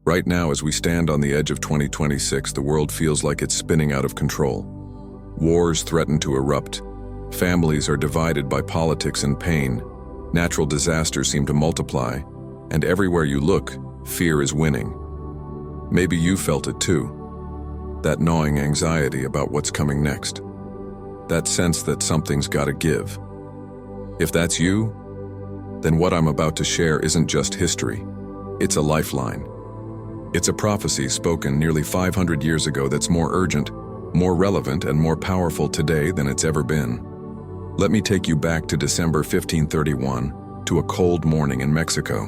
Right now, as we stand on the edge of 2026, the world feels like it's spinning out of control. Wars threaten to erupt. Families are divided by politics and pain. Natural disasters seem to multiply. And everywhere you look, fear is winning. Maybe you felt it too. That gnawing anxiety about what's coming next. That sense that something's gotta give. If that's you, then what I'm about to share isn't just history. It's a lifeline. It's a prophecy spoken nearly 500 years ago that's more urgent, more relevant, and more powerful today than it's ever been. Let me take you back to December 1531, to a cold morning in Mexico.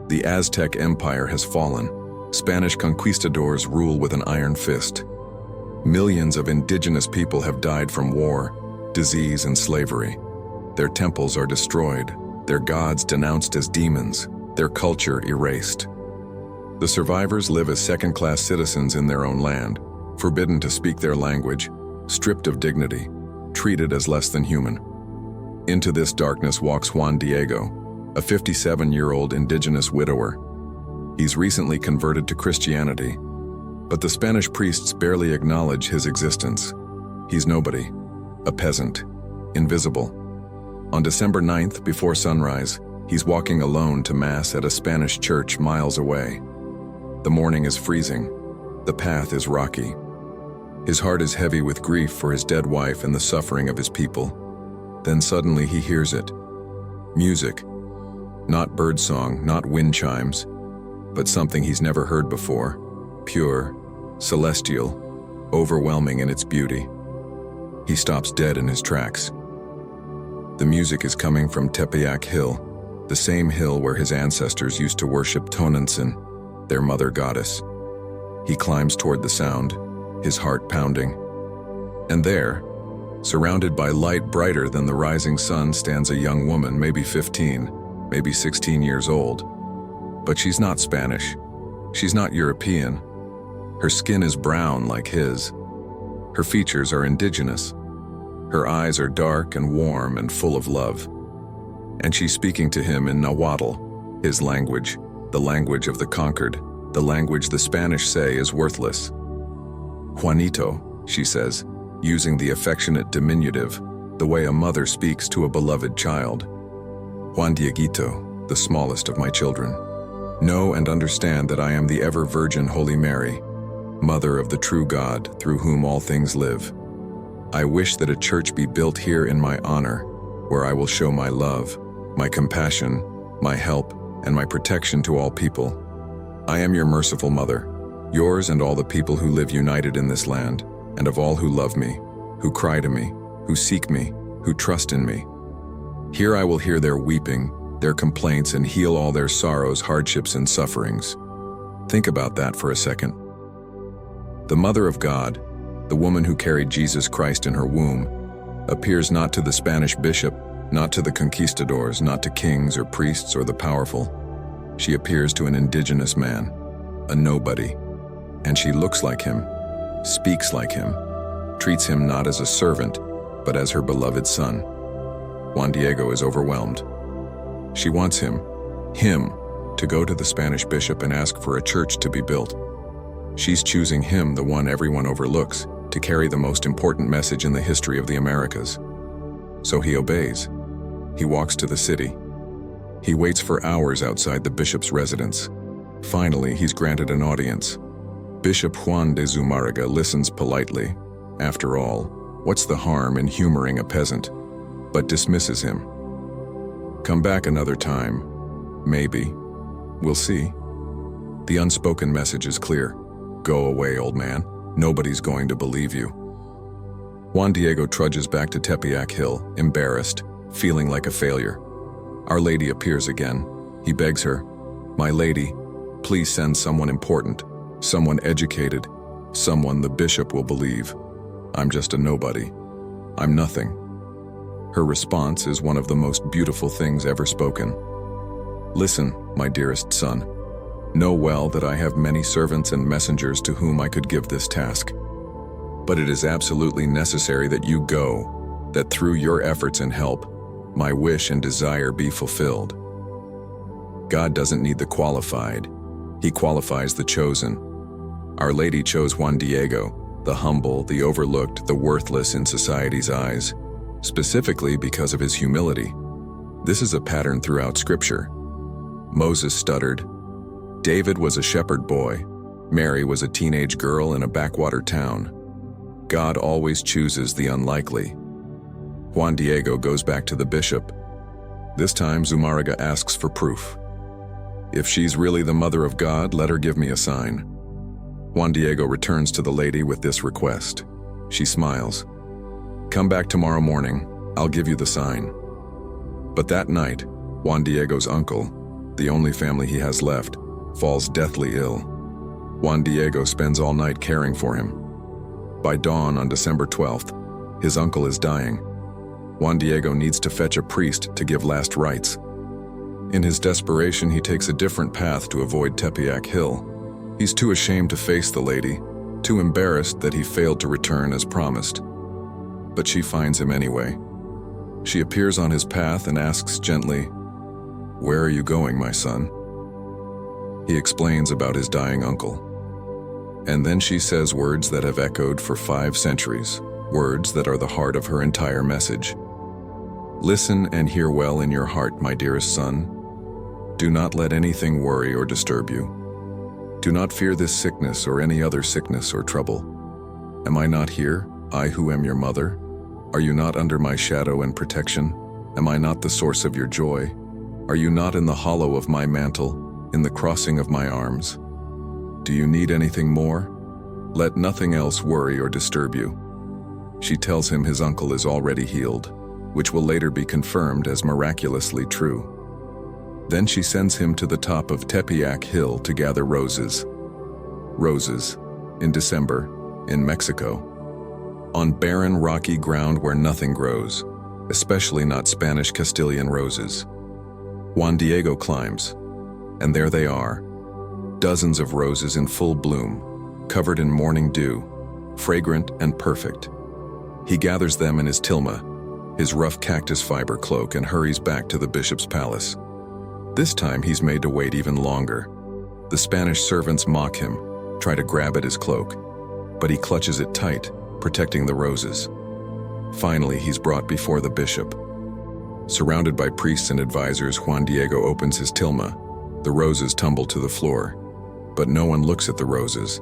The Aztec Empire has fallen. Spanish conquistadors rule with an iron fist. Millions of indigenous people have died from war, disease, and slavery. Their temples are destroyed, their gods denounced as demons, their culture erased. The survivors live as second-class citizens in their own land, forbidden to speak their language, stripped of dignity, treated as less than human. Into this darkness walks Juan Diego, a 57-year-old indigenous widower. He's recently converted to Christianity, but the Spanish priests barely acknowledge his existence. He's nobody, a peasant, invisible. On December 9th, before sunrise, he's walking alone to Mass at a Spanish church miles away. The morning is freezing. The path is rocky. His heart is heavy with grief for his dead wife and the suffering of his people. Then suddenly he hears it. Music. Not birdsong, not wind chimes, but something he's never heard before. Pure, celestial, overwhelming in its beauty. He stops dead in his tracks. The music is coming from Tepeyac Hill, the same hill where his ancestors used to worship Tonantzin, their mother goddess. He climbs toward the sound, his heart pounding. And there, surrounded by light brighter than the rising sun, stands a young woman, maybe 15, maybe 16 years old. But she's not Spanish. She's not European. Her skin is brown like his. Her features are indigenous. Her eyes are dark and warm and full of love. And she's speaking to him in Nahuatl, his language, the language of the conquered, the language the Spanish say is worthless. Juanito, she says, using the affectionate diminutive, the way a mother speaks to a beloved child. Juan Dieguito, the smallest of my children. Know and understand that I am the ever-Virgin Holy Mary, Mother of the true God, through whom all things live. I wish that a church be built here in my honor, where I will show my love, my compassion, my help, and my protection to all people. I am your merciful mother, yours and all the people who live united in this land, and of all who love me, who cry to me, who seek me, who trust in me. Here I will hear their weeping, their complaints, and heal all their sorrows, hardships, and sufferings. Think about that for a second. The Mother of God, the woman who carried Jesus Christ in her womb, appears not to the Spanish bishop, not to the conquistadors, not to kings or priests or the powerful. She appears to an indigenous man, a nobody, and she looks like him, speaks like him, treats him not as a servant, but as her beloved son. Juan Diego is overwhelmed. She wants him, to go to the Spanish bishop and ask for a church to be built. She's choosing him, the one everyone overlooks, to carry the most important message in the history of the Americas. So he obeys. He walks to the city. He waits for hours outside the bishop's residence. Finally, he's granted an audience. Bishop Juan de Zumárraga listens politely. After all, what's the harm in humoring a peasant? But dismisses him. Come back another time. Maybe. We'll see. The unspoken message is clear. Go away, old man. Nobody's going to believe you. Juan Diego trudges back to Tepeyac Hill, embarrassed, feeling like a failure. Our Lady appears again. He begs her, "My lady, please send someone important, someone educated, someone the bishop will believe. I'm just a nobody. I'm nothing." Her response is one of the most beautiful things ever spoken. "Listen, my dearest son. Know well that I have many servants and messengers to whom I could give this task. But it is absolutely necessary that you go, that through your efforts and help, my wish and desire be fulfilled. God doesn't need the qualified. He qualifies the chosen. Our Lady chose Juan Diego, the humble, the overlooked, the worthless in society's eyes, specifically because of his humility. This is a pattern throughout Scripture. Moses stuttered. David was a shepherd boy. Mary was a teenage girl in a backwater town. God always chooses the unlikely. Juan Diego goes back to the bishop. This time, Zumárraga asks for proof. If she's really the mother of God, let her give me a sign. Juan Diego returns to the lady with this request. She smiles. Come back tomorrow morning, I'll give you the sign. But that night, Juan Diego's uncle, the only family he has left, falls deathly ill. Juan Diego spends all night caring for him. By dawn on December 12th, his uncle is dying. Juan Diego needs to fetch a priest to give last rites. In his desperation, he takes a different path to avoid Tepeyac Hill. He's too ashamed to face the lady, too embarrassed that he failed to return as promised. But she finds him anyway. She appears on his path and asks gently, "Where are you going, my son?" He explains about his dying uncle. And then she says words that have echoed for 5 centuries, words that are the heart of her entire message. Listen and hear well in your heart, my dearest son. Do not let anything worry or disturb you. Do not fear this sickness or any other sickness or trouble. Am I not here, I who am your mother? Are you not under my shadow and protection? Am I not the source of your joy? Are you not in the hollow of my mantle, in the crossing of my arms? Do you need anything more? Let nothing else worry or disturb you. She tells him his uncle is already healed, which will later be confirmed as miraculously true. Then she sends him to the top of Tepeyac Hill to gather roses. Roses, in December, in Mexico. On barren, rocky ground where nothing grows, especially not Spanish Castilian roses. Juan Diego climbs, and there they are. Dozens of roses in full bloom, covered in morning dew, fragrant and perfect. He gathers them in his tilma, his rough cactus fiber cloak, and hurries back to the bishop's palace. This time he's made to wait even longer. The Spanish servants mock him, try to grab at his cloak, but he clutches it tight, protecting the roses. Finally, he's brought before the bishop. Surrounded by priests and advisors, Juan Diego opens his tilma. The roses tumble to the floor, but no one looks at the roses,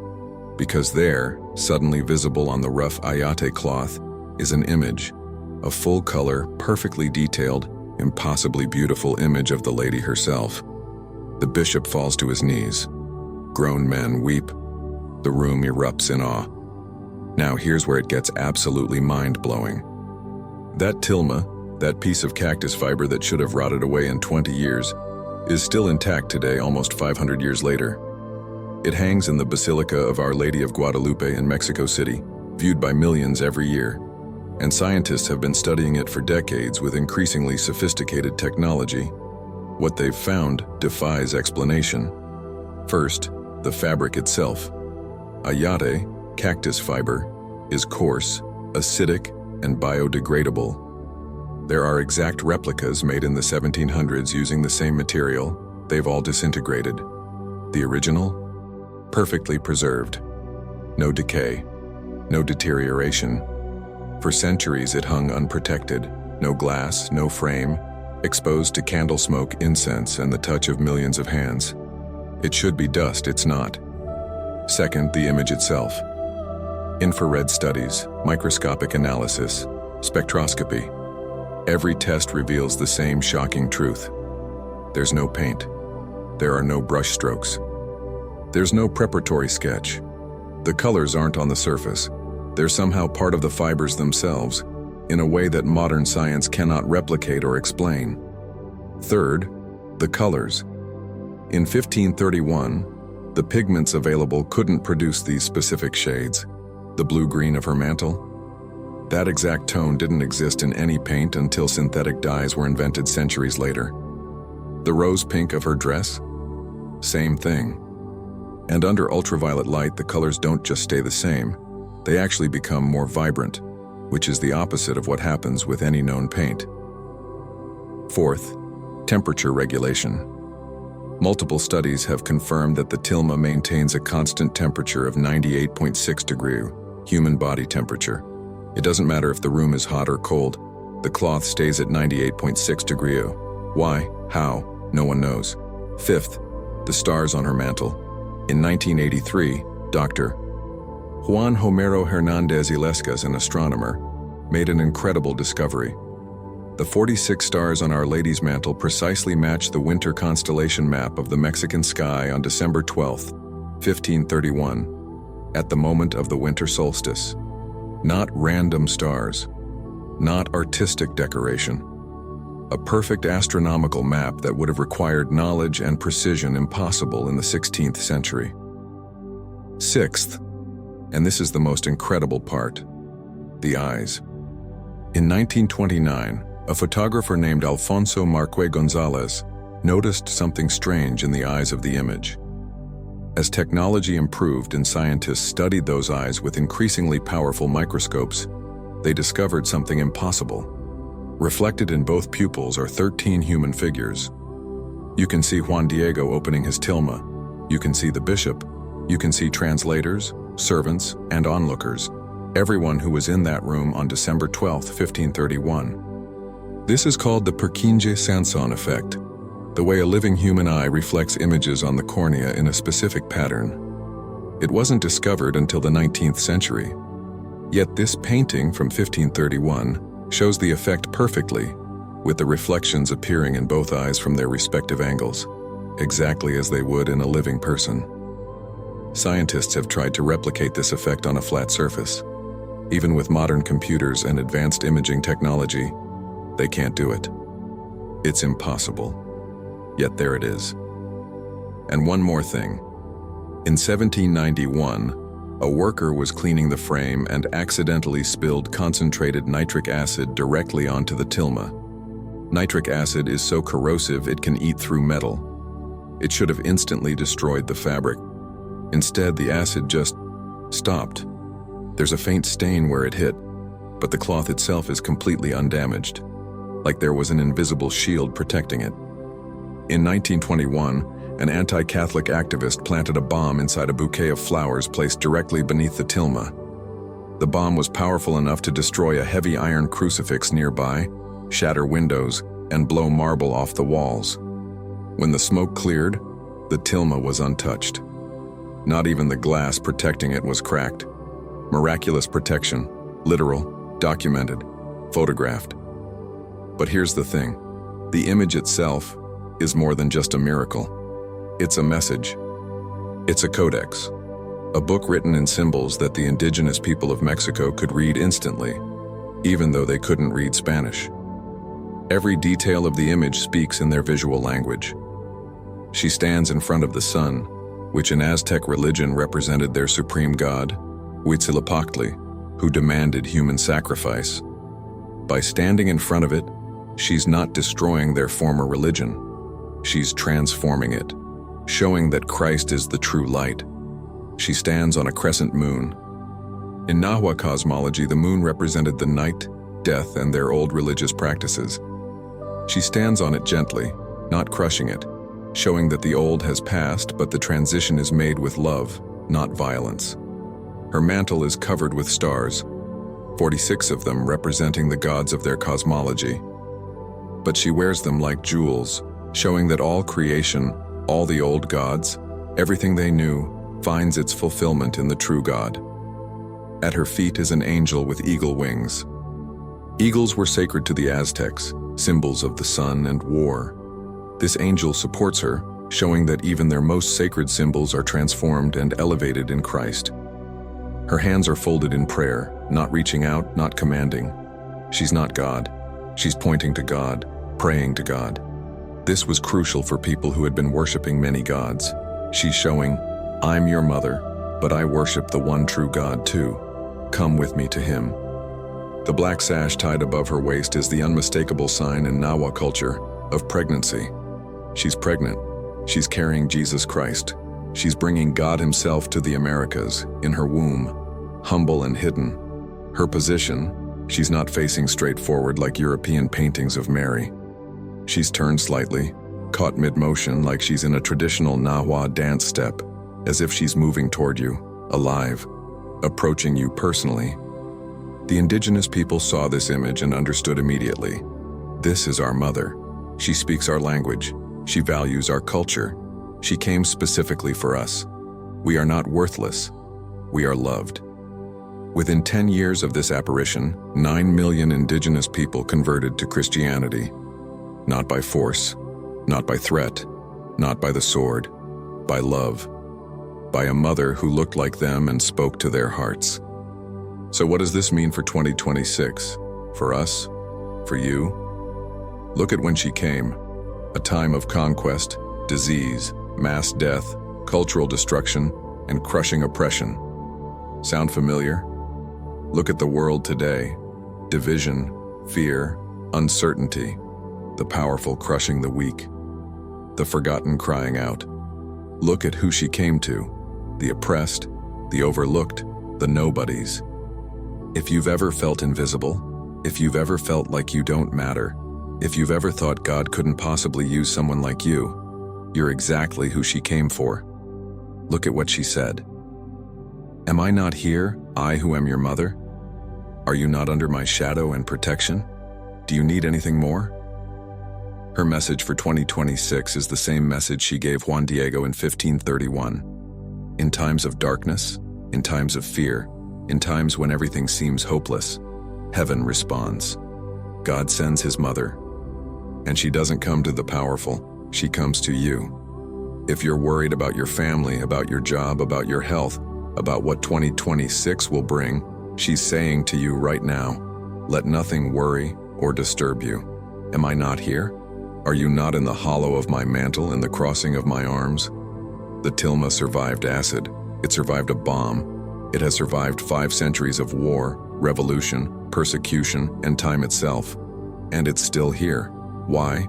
because there, suddenly visible on the rough ayate cloth, is an image, a full-color, perfectly detailed, impossibly beautiful image of the lady herself. The bishop falls to his knees. Grown men weep. The room erupts in awe. Now here's where it gets absolutely mind-blowing. That tilma, that piece of cactus fiber that should have rotted away in 20 years, is still intact today, almost 500 years later. It hangs in the Basilica of Our Lady of Guadalupe in Mexico City, viewed by millions every year. And scientists have been studying it for decades with increasingly sophisticated technology. What they've found defies explanation. First, the fabric itself. Ayate, cactus fiber, is coarse, acidic, and biodegradable. There are exact replicas made in the 1700s using the same material. They've all disintegrated. The original? Perfectly preserved. No decay, no deterioration. For centuries it hung unprotected, no glass, no frame, exposed to candle smoke, incense, and the touch of millions of hands. It should be dust, it's not. Second, the image itself. Infrared studies, microscopic analysis, spectroscopy. Every test reveals the same shocking truth. There's no paint. There are no brush strokes. There's no preparatory sketch. The colors aren't on the surface. They're somehow part of the fibers themselves, in a way that modern science cannot replicate or explain. Third, the colors. In 1531, the pigments available couldn't produce these specific shades. The blue-green of her mantle? That exact tone didn't exist in any paint until synthetic dyes were invented centuries later. The rose pink of her dress? Same thing. And under ultraviolet light, the colors don't just stay the same. They actually become more vibrant, which is the opposite of what happens with any known paint. Fourth, temperature regulation. Multiple studies have confirmed that the tilma maintains a constant temperature of 98.6 degrees, human body temperature. It doesn't matter if the room is hot or cold, the cloth stays at 98.6 degrees. Why? How? No one knows. Fifth, the stars on her mantle. In 1983, Dr. Juan Homero Hernández Illescas, an astronomer, made an incredible discovery. The 46 stars on Our Lady's mantle precisely match the winter constellation map of the Mexican sky on December 12, 1531, at the moment of the winter solstice. Not random stars, not artistic decoration. A perfect astronomical map that would have required knowledge and precision impossible in the 16th century. Sixth, and this is the most incredible part, the eyes. In 1929, a photographer named Alfonso Marque Gonzalez noticed something strange in the eyes of the image. As technology improved and scientists studied those eyes with increasingly powerful microscopes, they discovered something impossible. Reflected in both pupils are 13 human figures. You can see Juan Diego opening his tilma. You can see the bishop. You can see translators, servants, and onlookers. Everyone who was in that room on December 12, 1531. This is called the Purkinje-Sanson effect, the way a living human eye reflects images on the cornea in a specific pattern. It wasn't discovered until the 19th century. Yet this painting from 1531 shows the effect perfectly, with the reflections appearing in both eyes from their respective angles, exactly as they would in a living person. Scientists have tried to replicate this effect on a flat surface. Even with modern computers and advanced imaging technology, they can't do it. It's impossible. Yet there it is. And one more thing. In 1791, a worker was cleaning the frame and accidentally spilled concentrated nitric acid directly onto the tilma. Nitric acid is so corrosive it can eat through metal. It should have instantly destroyed the fabric. Instead, the acid just stopped. There's a faint stain where it hit, but the cloth itself is completely undamaged, like there was an invisible shield protecting it. In 1921, an anti-Catholic activist planted a bomb inside a bouquet of flowers placed directly beneath the tilma. The bomb was powerful enough to destroy a heavy iron crucifix nearby, shatter windows, and blow marble off the walls. When the smoke cleared, the tilma was untouched. Not even the glass protecting it was cracked. Miraculous protection, literal, documented, photographed. But here's the thing, the image itself is more than just a miracle. It's a message. It's a codex, a book written in symbols that the indigenous people of Mexico could read instantly, even though they couldn't read Spanish. Every detail of the image speaks in their visual language. She stands in front of the sun, which in Aztec religion represented their supreme god, Huitzilopochtli, who demanded human sacrifice. By standing in front of it, she's not destroying their former religion. She's transforming it, showing that Christ is the true light. She stands on a crescent moon. In Nahua cosmology, the moon represented the night, death, and their old religious practices. She stands on it gently, not crushing it, showing that the old has passed, but the transition is made with love, not violence. Her mantle is covered with stars, 46 of them representing the gods of their cosmology. But she wears them like jewels, showing that all creation, all the old gods, everything they knew, finds its fulfillment in the true God. At her feet is an angel with eagle wings. Eagles were sacred to the Aztecs, symbols of the sun and war. This angel supports her, showing that even their most sacred symbols are transformed and elevated in Christ. Her hands are folded in prayer, not reaching out, not commanding. She's not God. She's pointing to God, praying to God. This was crucial for people who had been worshiping many gods. She's showing, I'm your mother, but I worship the one true God too. Come with me to him. The black sash tied above her waist is the unmistakable sign in Nahua culture of pregnancy. She's pregnant. She's carrying Jesus Christ. She's bringing God himself to the Americas in her womb, humble and hidden. Her position, she's not facing straight forward like European paintings of Mary. She's turned slightly, caught mid-motion like she's in a traditional Nahua dance step, as if she's moving toward you, alive, approaching you personally. The indigenous people saw this image and understood immediately. This is our mother. She speaks our language. She values our culture. She came specifically for us. We are not worthless. We are loved. Within 10 years of this apparition, 9 million indigenous people converted to Christianity. Not by force, not by threat, not by the sword, by love, by a mother who looked like them and spoke to their hearts. So what does this mean for 2026? For us? For you? Look at when she came. A time of conquest, disease, mass death, cultural destruction, and crushing oppression. Sound familiar? Look at the world today. Division, fear, uncertainty, the powerful crushing the weak, the forgotten crying out. Look at who she came to, the oppressed, the overlooked, the nobodies. If you've ever felt invisible, if you've ever felt like you don't matter, if you've ever thought God couldn't possibly use someone like you, you're exactly who she came for. Look at what she said. Am I not here, I who am your mother? Are you not under my shadow and protection? Do you need anything more? Her message for 2026 is the same message she gave Juan Diego in 1531. In times of darkness, in times of fear, in times when everything seems hopeless, heaven responds. God sends his mother. And she doesn't come to the powerful, she comes to you. If you're worried about your family, about your job, about your health, about what 2026 will bring, she's saying to you right now, let nothing worry or disturb you. Am I not here? Are you not in the hollow of my mantle, in the crossing of my arms? The tilma survived acid. It survived a bomb. It has survived 5 centuries of war, revolution, persecution, and time itself. And it's still here. Why?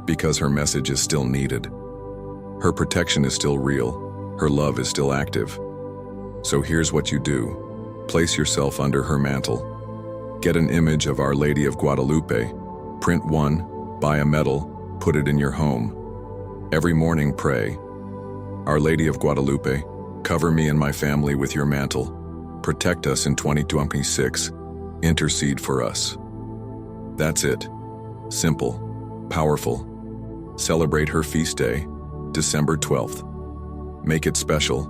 Because her message is still needed. Her protection is still real. Her love is still active. So here's what you do. Place yourself under her mantle. Get an image of Our Lady of Guadalupe. Print one, buy a medal, put it in your home. Every morning pray, Our Lady of Guadalupe, cover me and my family with your mantle. Protect us in 2026. Intercede for us. That's it. Simple, powerful. Celebrate her feast day, December 12th. Make it special.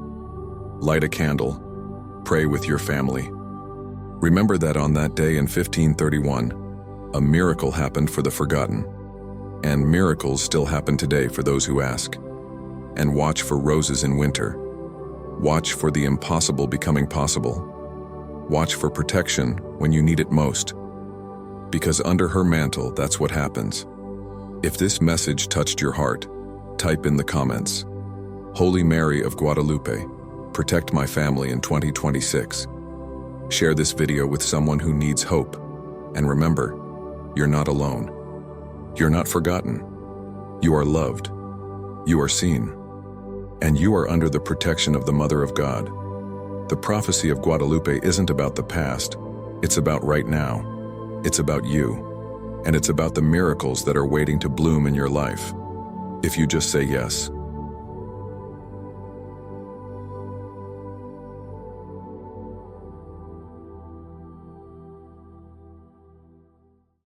Light a candle. Pray with your family. Remember that on that day in 1531, a miracle happened for the forgotten. And miracles still happen today for those who ask. And watch for roses in winter. Watch for the impossible becoming possible. Watch for protection when you need it most. Because under her mantle, that's what happens. If this message touched your heart, type in the comments, Holy Mary of Guadalupe, protect my family in 2026. Share this video with someone who needs hope. And remember, you're not alone. You're not forgotten. You are loved. You are seen. And you are under the protection of the Mother of God. The prophecy of Guadalupe isn't about the past. It's about right now. It's about you. And it's about the miracles that are waiting to bloom in your life. If you just say yes.